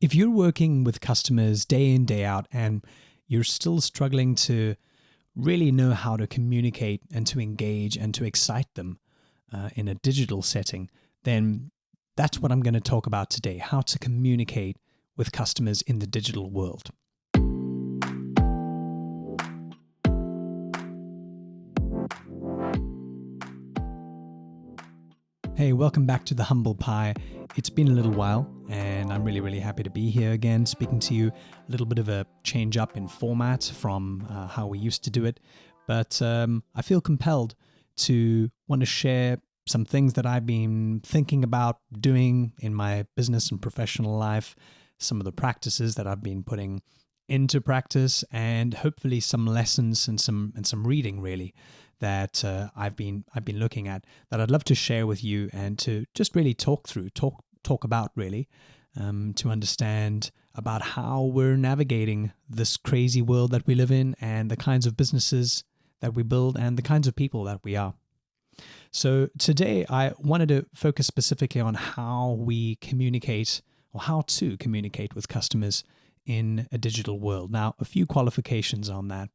If you're working with customers day in, day out, and you're still struggling to really know how to communicate and to engage and to excite them in a digital setting, then that's what I'm going to talk about today, how to communicate with customers in the digital world. Hey, welcome back to The Humble Pie. It's been a little while, and I'm really happy to be here again, speaking to you. A little bit of a change up in format from how we used to do it, but I feel compelled to want to share some things that I've been thinking about doing in my business and professional life, some of the practices that I've been putting into practice, and hopefully some lessons and some reading really that I've been looking at that I'd love to share with you and to just really talk about really to understand about how we're navigating this crazy world that we live in and the kinds of businesses that we build and the kinds of people that we are. So today I wanted to focus specifically on how we communicate or how to communicate with customers in a digital world. Now, a few qualifications on that.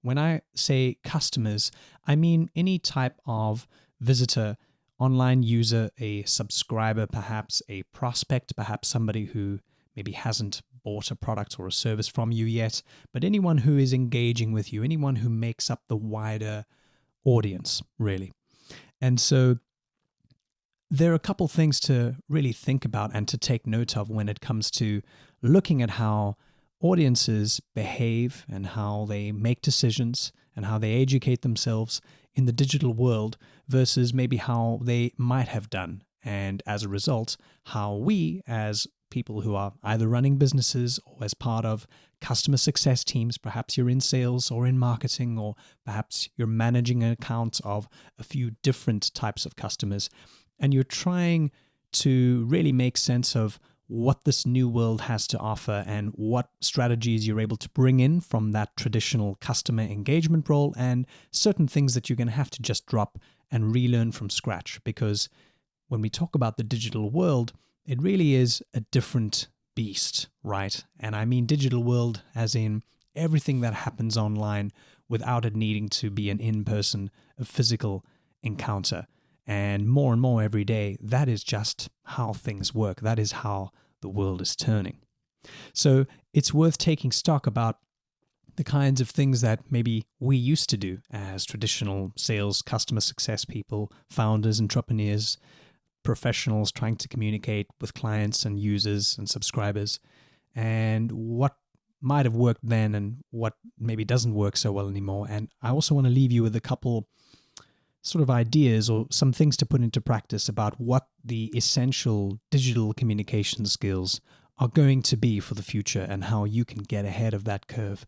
When I say customers, I mean any type of visitor, online user, a subscriber, perhaps a prospect, perhaps somebody who maybe hasn't bought a product or a service from you yet, but anyone who is engaging with you, anyone who makes up the wider audience, really. And so there are a couple things to really think about and to take note of when it comes to looking at how audiences behave and how they make decisions and how they educate themselves in the digital world versus maybe how they might have done. And as a result, how we as people who are either running businesses or as part of customer success teams, perhaps you're in sales or in marketing, or perhaps you're managing an account of a few different types of customers, and you're trying to really make sense of what this new world has to offer and what strategies you're able to bring in from that traditional customer engagement role, and certain things that you're going to have to just drop and relearn from scratch. Because when we talk about the digital world, it really is a different beast, right? And I mean digital world as in everything that happens online without it needing to be an in-person, a physical encounter. And more every day, that is just how things work. That is how the world is turning. So it's worth taking stock about the kinds of things that maybe we used to do as traditional sales, customer success people, founders, entrepreneurs, professionals trying to communicate with clients and users and subscribers, and what might have worked then and what maybe doesn't work so well anymore. And I also want to leave you with a couple sort of ideas or some things to put into practice about what the essential digital communication skills are going to be for the future and how you can get ahead of that curve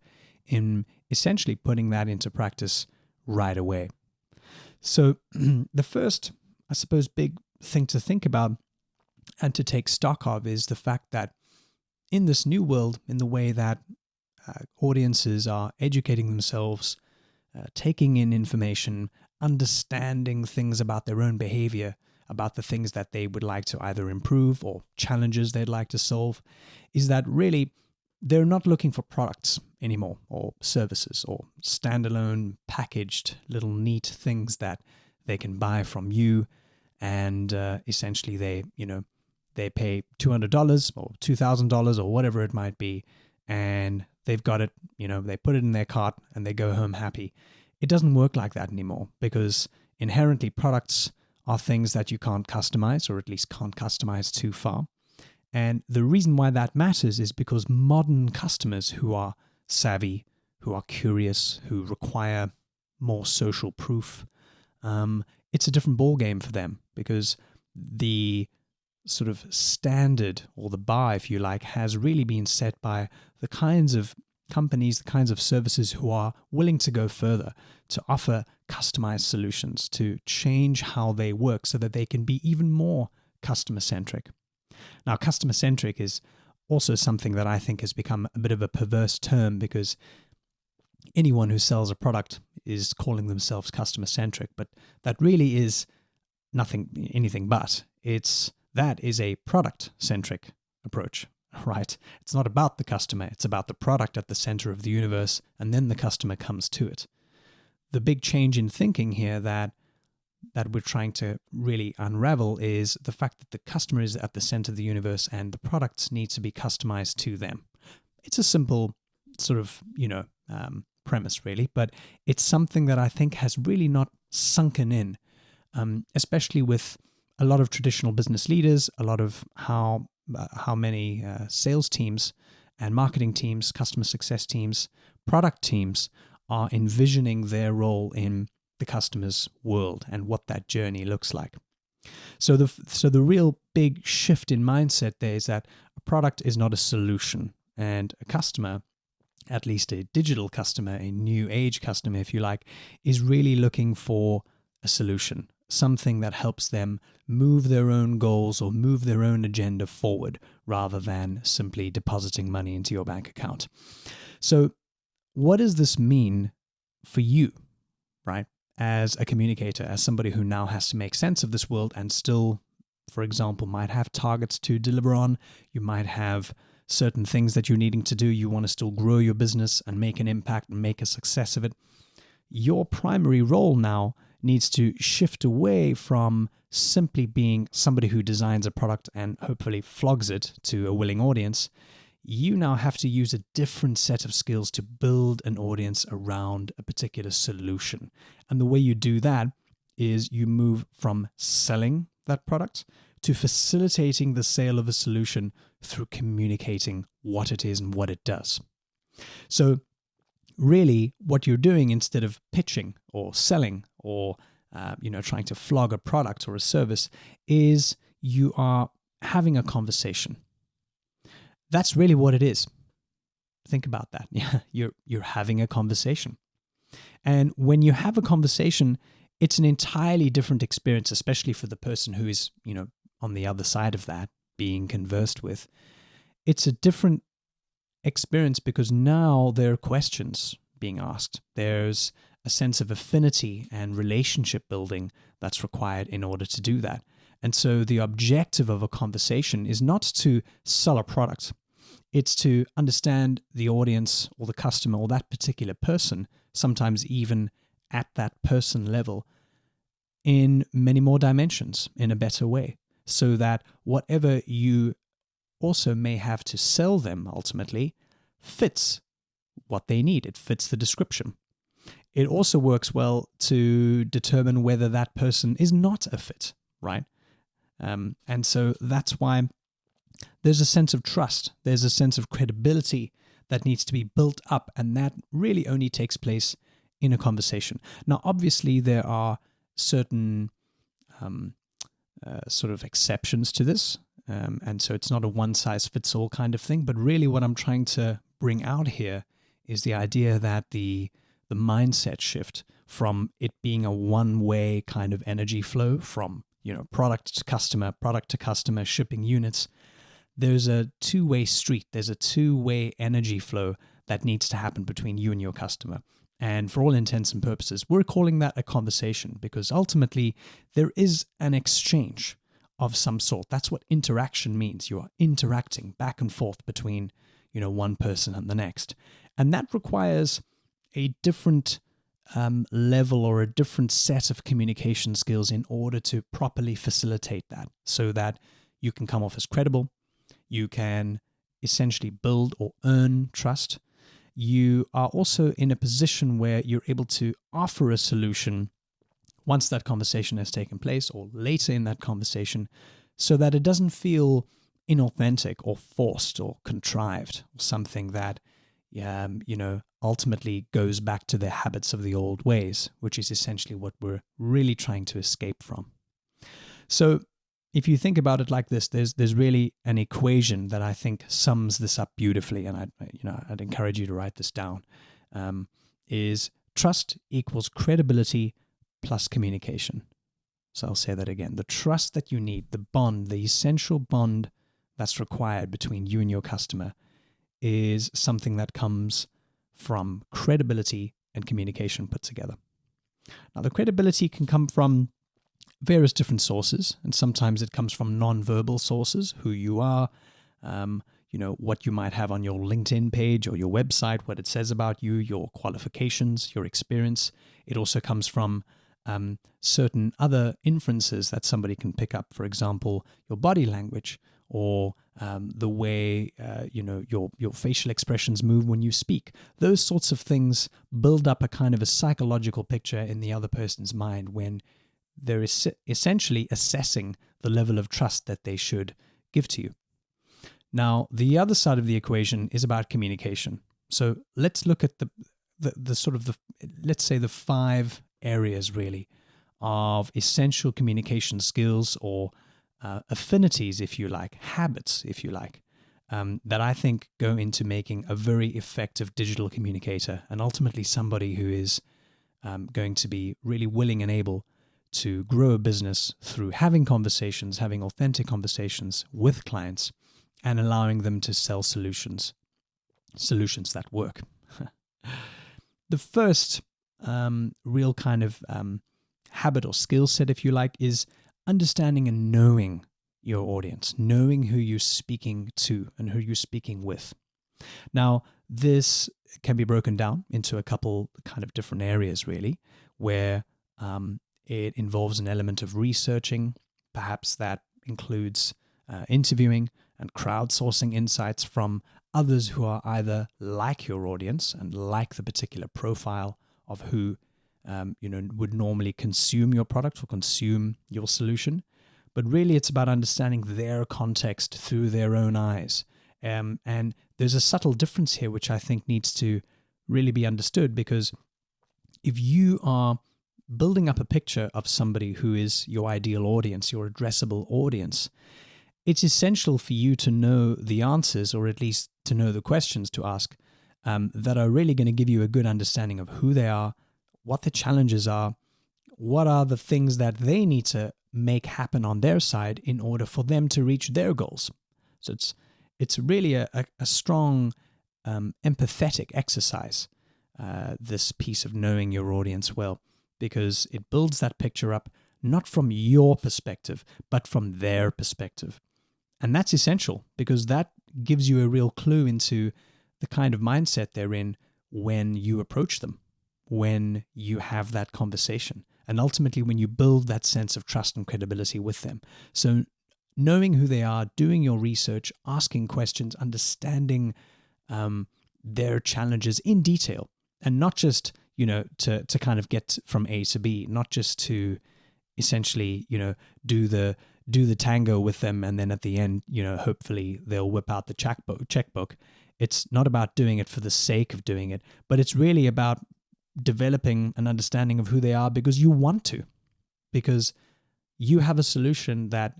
in essentially putting that into practice right away. So the first, I suppose, big thing to think about and to take stock of is the fact that in this new world, in the way that audiences are educating themselves, taking in information, understanding things about their own behavior, about the things that they would like to either improve or challenges they'd like to solve, is that really they're not looking for products anymore or services or standalone packaged little neat things that they can buy from you. And essentially they pay $200 or $2,000 or whatever it might be, and they've got it, they put it in their cart and they go home happy. It doesn't work like that anymore, because inherently products are things that you can't customize, or at least can't customize too far. And the reason why that matters is because modern customers who are savvy, who are curious, who require more social proof, it's a different ballgame for them, because the sort of standard, or the bar, if you like, has really been set by the kinds of companies, the kinds of services who are willing to go further, to offer customized solutions, to change how they work so that they can be even more customer-centric. Now, customer-centric is also something that I think has become a bit of a perverse term, because anyone who sells a product is calling themselves customer-centric, but that really is anything but. That is a product-centric approach. right? It's not about the customer. It's about the product at the center of the universe, and then the customer comes to it. The big change in thinking here that we're trying to really unravel is the fact that the customer is at the center of the universe and the products need to be customized to them. It's a simple sort of, premise really, but it's something that I think has really not sunken in, especially with a lot of traditional business leaders, a lot of how many sales teams and marketing teams, customer success teams, product teams are envisioning their role in the customer's world and what that journey looks like. So the real big shift in mindset there is that a product is not a solution, and a customer, at least a digital customer, a new age customer, if you like, is really looking for a solution, something that helps them move their own goals or move their own agenda forward rather than simply depositing money into your bank account. So what does this mean for you, right? As a communicator, as somebody who now has to make sense of this world and still, for example, might have targets to deliver on, you might have certain things that you're needing to do, you want to still grow your business and make an impact and make a success of it. Your primary role now needs to shift away from simply being somebody who designs a product and hopefully flogs it to a willing audience. You now have to use a different set of skills to build an audience around a particular solution. And the way you do that is you move from selling that product to facilitating the sale of a solution through communicating what it is and what it does. So really what you're doing, instead of pitching or selling or trying to flog a product or a service, is you are having a conversation. That's really what it is. Think about that. Yeah, you're having a conversation. And when you have a conversation, it's an entirely different experience, especially for the person who is, on the other side of that, being conversed with. It's a different experience because now there are questions being asked. There's a sense of affinity and relationship building that's required in order to do that. And so the objective of a conversation is not to sell a product. It's to understand the audience or the customer or that particular person, sometimes even at that person level, in many more dimensions, in a better way, so that whatever you also may have to sell them ultimately fits what they need. It fits the description. It also works well to determine whether that person is not a fit, right? And so that's why there's a sense of trust. There's a sense of credibility that needs to be built up, and that really only takes place in a conversation. Now, obviously, there are certain sort of exceptions to this, and so it's not a one-size-fits-all kind of thing, but really what I'm trying to bring out here is the idea that the mindset shift from it being a one-way kind of energy flow from product to customer, shipping units. There's a two-way street. There's a two-way energy flow that needs to happen between you and your customer. And for all intents and purposes, we're calling that a conversation because ultimately there is an exchange of some sort. That's what interaction means. You are interacting back and forth between, one person and the next. And that requires a different level or a different set of communication skills in order to properly facilitate that, so that you can come off as credible. You can essentially build or earn trust. You are also in a position where you're able to offer a solution once that conversation has taken place or later in that conversation, so that it doesn't feel inauthentic or forced or contrived, or something that ultimately goes back to the habits of the old ways, which is essentially what we're really trying to escape from. So if you think about it like this, there's really an equation that I think sums this up beautifully, and I'd encourage you to write this down. Is trust equals credibility plus communication. So I'll say that again. The trust that you need, the bond, the essential bond that's required between you and your customer, is something that comes from credibility and communication put together. Now, the credibility can come from various different sources, and sometimes it comes from non-verbal sources, who you are, what you might have on your LinkedIn page or your website, what it says about you, your qualifications, your experience. It also comes from certain other inferences that somebody can pick up. For example, your body language, or the way your facial expressions move when you speak. Those sorts of things build up a kind of a psychological picture in the other person's mind when they're essentially assessing the level of trust that they should give to you. Now, the other side of the equation is about communication. So let's look at let's say the 5 areas really of essential communication skills, or affinities, if you like, habits, if you like, that I think go into making a very effective digital communicator, and ultimately somebody who is going to be really willing and able to grow a business through having conversations, having authentic conversations with clients, and allowing them to sell solutions that work. The first real kind of habit or skill set, if you like, is understanding and knowing your audience, knowing who you're speaking to and who you're speaking with. Now, this can be broken down into a couple kind of different areas, really, where it involves an element of researching. Perhaps that includes interviewing and crowdsourcing insights from others who are either like your audience and like the particular profile of who would normally consume your product or consume your solution. But really, it's about understanding their context through their own eyes. And there's a subtle difference here, which I think needs to really be understood, because if you are building up a picture of somebody who is your ideal audience, your addressable audience, it's essential for you to know the answers, or at least to know the questions to ask, that are really going to give you a good understanding of who they are, what the challenges are, what are the things that they need to make happen on their side in order for them to reach their goals. So it's really a strong empathetic exercise, this piece of knowing your audience well, because it builds that picture up not from your perspective, but from their perspective. And that's essential, because that gives you a real clue into the kind of mindset they're in when you approach them, when you have that conversation, and ultimately when you build that sense of trust and credibility with them. So knowing who they are, doing your research, asking questions, understanding their challenges in detail, and not just, to kind of get from A to B, not just to essentially, do the tango with them, and then at the end, hopefully they'll whip out the checkbook. It's not about doing it for the sake of doing it, but it's really about developing an understanding of who they are because you want to, because you have a solution that,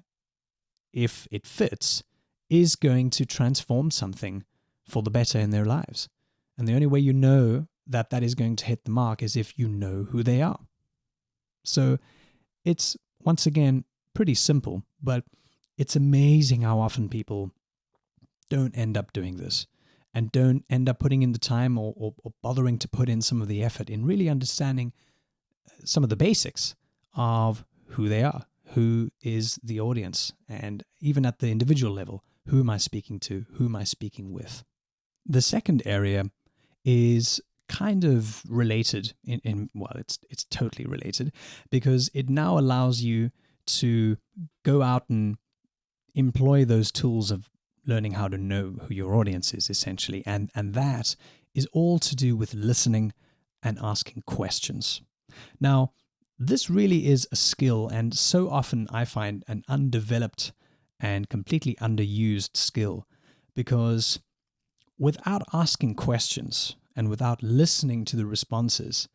if it fits, is going to transform something for the better in their lives. And the only way you know that is going to hit the mark is if you know who they are. So it's, once again, pretty simple, but it's amazing how often people don't end up doing this, and don't end up putting in the time or bothering to put in some of the effort in really understanding some of the basics of who they are, who is the audience, and even at the individual level, who am I speaking to, who am I speaking with. The second area is kind of related it's totally related, because it now allows you to go out and employ those tools of learning how to know who your audience is, essentially. And that is all to do with listening and asking questions. Now, this really is a skill, and so often I find an undeveloped and completely underused skill, because without asking questions and without listening to the responses,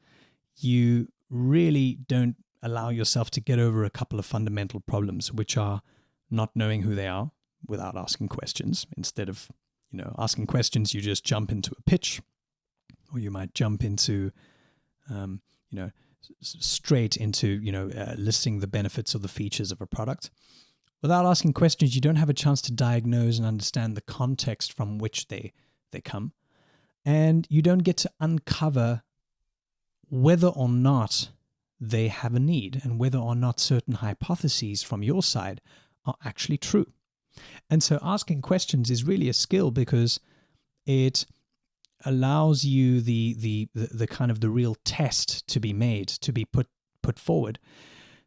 you really don't allow yourself to get over a couple of fundamental problems, which are not knowing who they are without asking questions. Instead of, asking questions, you just jump into a pitch, or you might jump into, straight into, listing the benefits or the features of a product. Without asking questions, you don't have a chance to diagnose and understand the context from which they come. And you don't get to uncover whether or not they have a need, and whether or not certain hypotheses from your side are actually true. And so asking questions is really a skill because it allows you the kind of the real test to be made, to be put forward,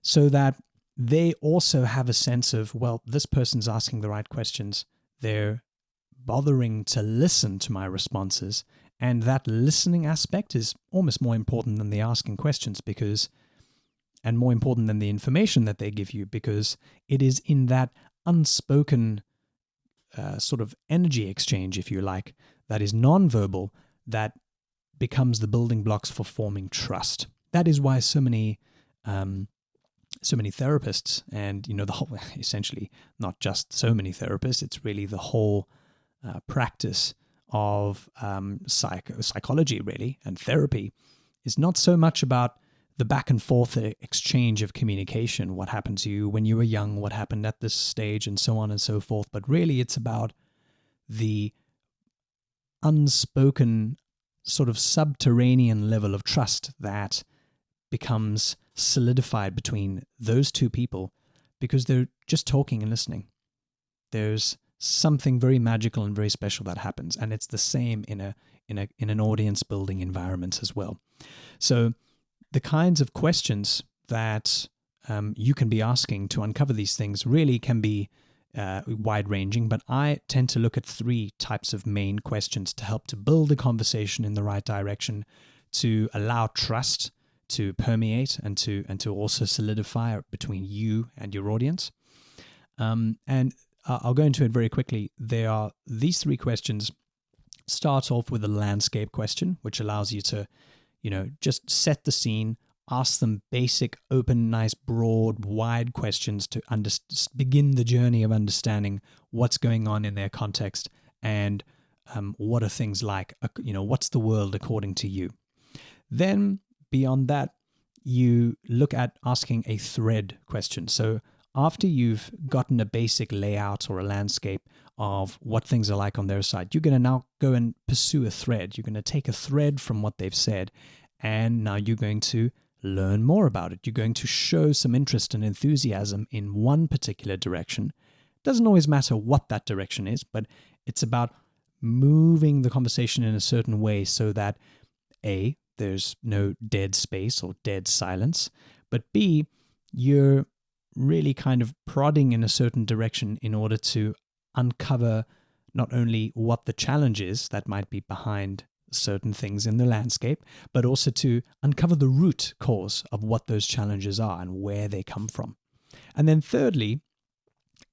so that they also have a sense of, well, this person's asking the right questions. They're bothering to listen to my responses. And that listening aspect is almost more important than the asking questions and more important than the information that they give you, because it is in that unspoken sort of energy exchange, if you like, that is nonverbal, that becomes the building blocks for forming trust. That is why so many therapists, and the whole, essentially not just so many therapists, it's really the whole practice of psychology, really, and therapy is not so much about the back and forth exchange of communication, what happened to you when you were young, what happened at this stage, and so on and so forth. But really, it's about the unspoken sort of subterranean level of trust that becomes solidified between those two people because they're just talking and listening. There's something very magical and very special that happens, and it's the same in an audience building environment as well. So the kinds of questions that you can be asking to uncover these things really can be wide-ranging, but I tend to look at 3 types of main questions to help to build a conversation in the right direction, to allow trust to permeate and to also solidify between you and your audience. And I'll go into it very quickly. There are these 3 questions. Start off with a landscape question, which allows you to, just set the scene, ask them basic, open, nice, broad, wide questions to begin the journey of understanding what's going on in their context and what are things like, what's the world according to you. Then beyond that, you look at asking a thread question. So after you've gotten a basic layout or a landscape of what things are like on their side, you're going to now go and pursue a thread. You're going to take a thread from what they've said, and now you're going to learn more about it. You're going to show some interest and enthusiasm in one particular direction. It doesn't always matter what that direction is, but it's about moving the conversation in a certain way so that A, there's no dead space or dead silence, but B, you're really kind of prodding in a certain direction in order to uncover not only what the challenge is that might be behind certain things in the landscape, but also to uncover the root cause of what those challenges are and where they come from. And then thirdly,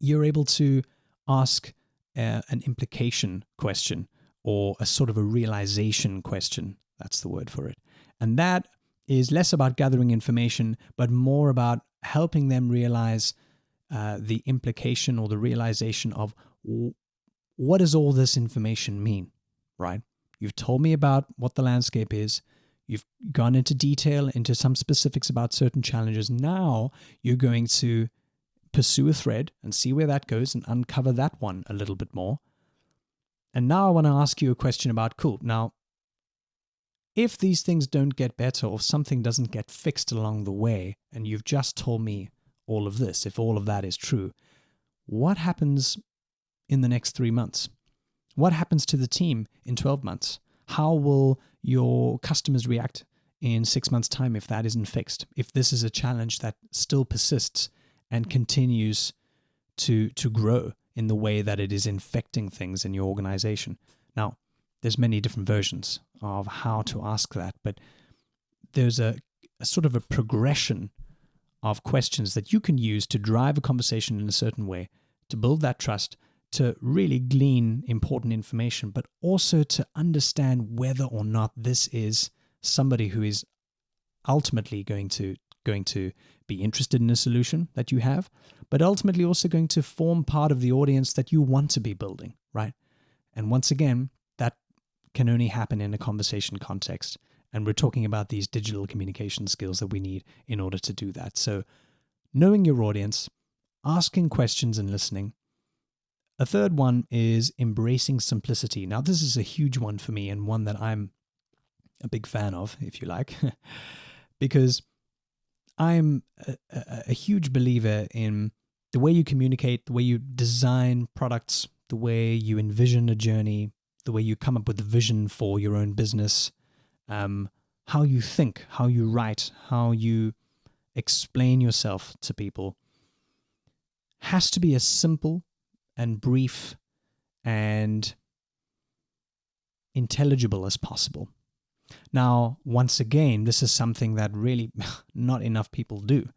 you're able to ask an implication question or a sort of a realization question. That's the word for it. And that is less about gathering information, but more about helping them realize the implication or the realization of what does all this information mean, right? You've told me about what the landscape is. You've gone into detail, into some specifics about certain challenges. Now you're going to pursue a thread and see where that goes and uncover that one a little bit more. And now I want to ask you a question about, cool, now, if these things don't get better or something doesn't get fixed along the way, and you've just told me all of this, if all of that is true, what happens in the next 3 months? What happens to the team in 12 months? How will your customers react in 6 months' time if that isn't fixed? If this is a challenge that still persists and continues to grow in the way that it is infecting things in your organization? Now, there's many different versions of how to ask that, but there's a sort of a progression of questions that you can use to drive a conversation in a certain way, to build that trust, to really glean important information, but also to understand whether or not this is somebody who is ultimately going to be interested in a solution that you have, but ultimately also going to form part of the audience that you want to be building, right? And once again, that can only happen in a conversation context. And we're talking about these digital communication skills that we need in order to do that. So knowing your audience, asking questions and listening. A third one is embracing simplicity. Now, this is a huge one for me and one that I'm a big fan of, if you like, because I'm a huge believer in the way you communicate, the way you design products, the way you envision a journey, the way you come up with a vision for your own business, how you think, how you write, how you explain yourself to people has to be as simple and brief and intelligible as possible. Now, once again, this is something that really not enough people do,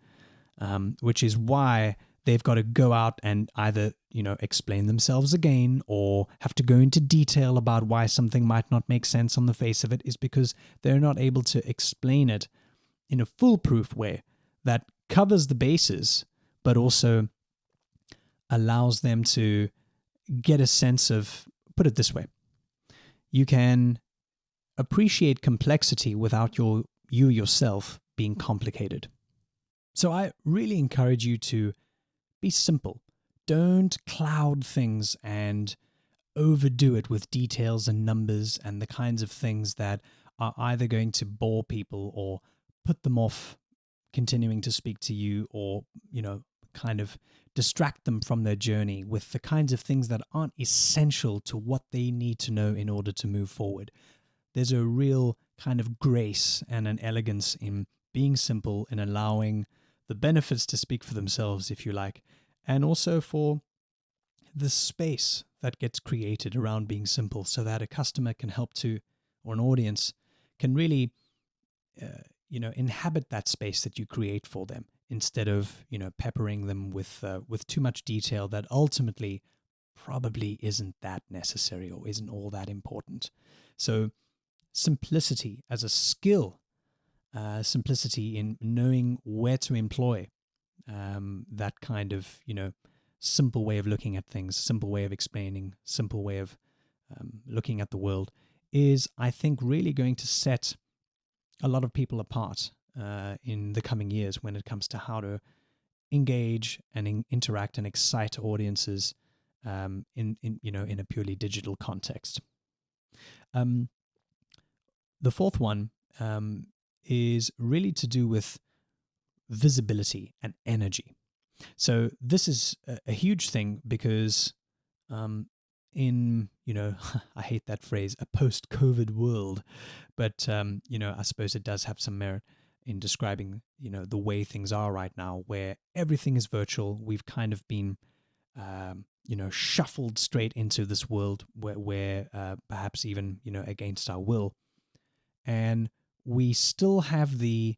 which is why they've got to go out and either, explain themselves again or have to go into detail about why something might not make sense on the face of it, is because they're not able to explain it in a foolproof way that covers the bases, but also allows them to get a sense of, put it this way, you can appreciate complexity without you yourself being complicated. So I really encourage you to be simple. Don't cloud things and overdo it with details and numbers and the kinds of things that are either going to bore people or put them off continuing to speak to you, or, kind of distract them from their journey with the kinds of things that aren't essential to what they need to know in order to move forward. There's a real kind of grace and an elegance in being simple and allowing the benefits to speak for themselves, if you like, and also for the space that gets created around being simple so that a customer can help to, or an audience can really, inhabit that space that you create for them, instead of, peppering them with too much detail that ultimately probably isn't that necessary or isn't all that important. So simplicity as a skill, simplicity in knowing where to employ that kind of, simple way of looking at things, simple way of explaining, simple way of looking at the world is, I think, really going to set a lot of people apart in the coming years when it comes to how to engage and interact and excite audiences in a purely digital context. The fourth one is really to do with visibility and energy. So this is a huge thing because in, I hate that phrase, a post-COVID world, but, I suppose it does have some merit in describing, the way things are right now, where everything is virtual. We've kind of been, shuffled straight into this world where perhaps even, against our will. And we still have the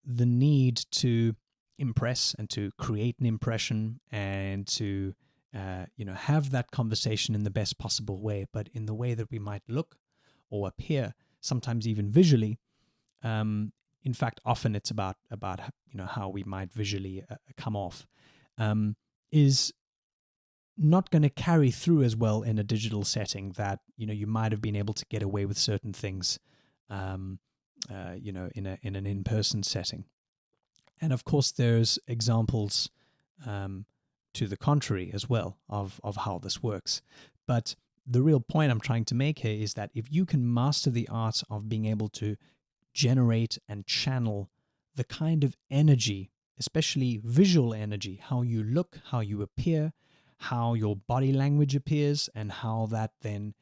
need to impress and to create an impression and to have that conversation in the best possible way, but in the way that we might look or appear, sometimes even visually. In fact, often it's about how we might visually come off, is not going to carry through as well in a digital setting that you might have been able to get away with certain things, in an in-person setting. And of course, there's examples to the contrary as well of how this works. But the real point I'm trying to make here is that if you can master the art of being able to generate and channel the kind of energy, especially visual energy, how you look, how you appear, how your body language appears, and how that then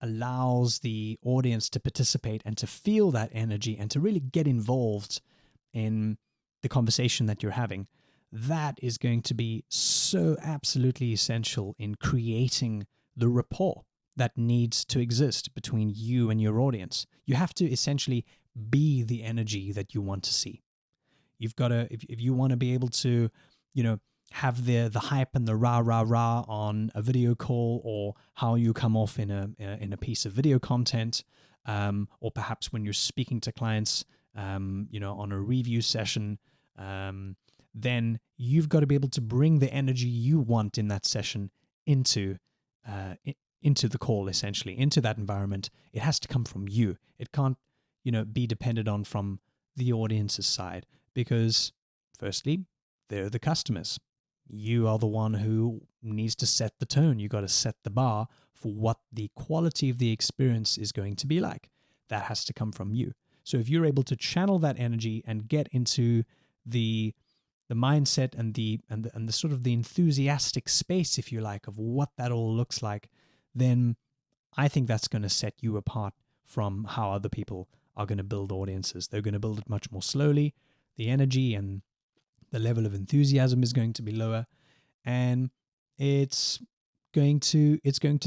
allows the audience to participate and to feel that energy and to really get involved in the conversation that you're having, that is going to be so absolutely essential in creating the rapport that needs to exist between you and your audience. You have to essentially be the energy that you want to see. You've got to, if you want to be able to, have the hype and the rah rah rah on a video call, or how you come off in a piece of video content, or perhaps when you're speaking to clients, on a review session, then you've got to be able to bring the energy you want in that session into the call, essentially, into that environment. It has to come from you. It can't, be dependent on from the audience's side, because firstly, they're the customers. You are the one who needs to set the tone. You got to set the bar for what the quality of the experience is going to be like. That has to come from you. So if you're able to channel that energy and get into the mindset and the sort of the enthusiastic space, if you like, of what that all looks like, then I think that's going to set you apart from how other people are going to build audiences. They're going to build it much more slowly. The energy and the level of enthusiasm is going to be lower, and it's going to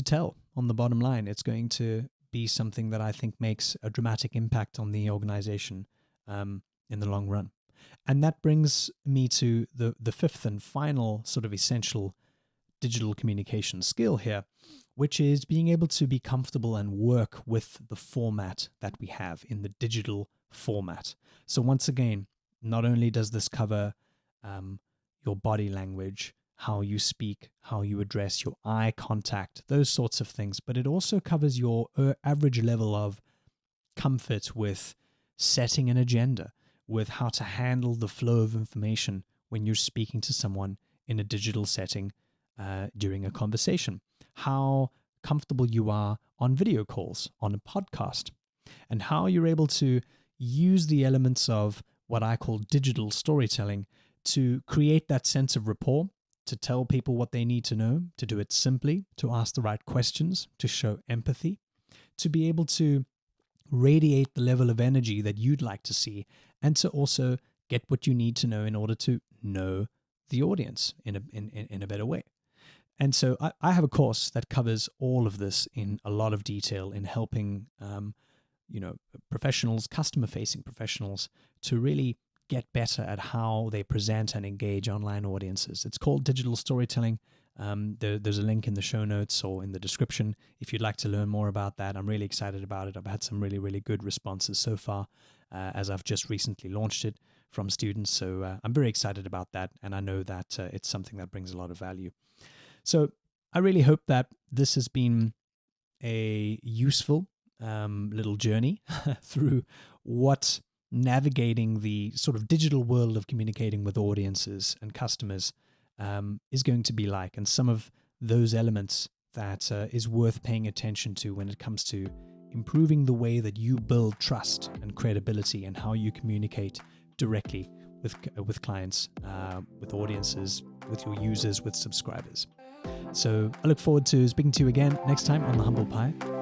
tell on the bottom line. It's going to be something that I think makes a dramatic impact on the organization in the long run. And that brings me to the fifth and final sort of essential digital communication skill here, which is being able to be comfortable and work with the format that we have in the digital format. So once again, not only does this cover your body language, how you speak, how you address, your eye contact, those sorts of things, but it also covers your average level of comfort with setting an agenda, with how to handle the flow of information when you're speaking to someone in a digital setting during a conversation, how comfortable you are on video calls, on a podcast, and how you're able to use the elements of what I call digital storytelling to create that sense of rapport, to tell people what they need to know, to do it simply, to ask the right questions, to show empathy, to be able to radiate the level of energy that you'd like to see, and to also get what you need to know in order to know the audience in a better way. And so I have a course that covers all of this in a lot of detail in helping professionals, customer-facing professionals, to really get better at how they present and engage online audiences. It's called Digital Storytelling. There's a link in the show notes or in the description if you'd like to learn more about that. I'm really excited about it. I've had some really, really good responses so far as I've just recently launched it from students. So I'm very excited about that, and I know that it's something that brings a lot of value. So I really hope that this has been a useful little journey through what navigating the sort of digital world of communicating with audiences and customers is going to be like, and some of those elements that is worth paying attention to when it comes to improving the way that you build trust and credibility and how you communicate directly with clients, with audiences, with your users, with subscribers. So I look forward to speaking to you again next time on The Humble Pie.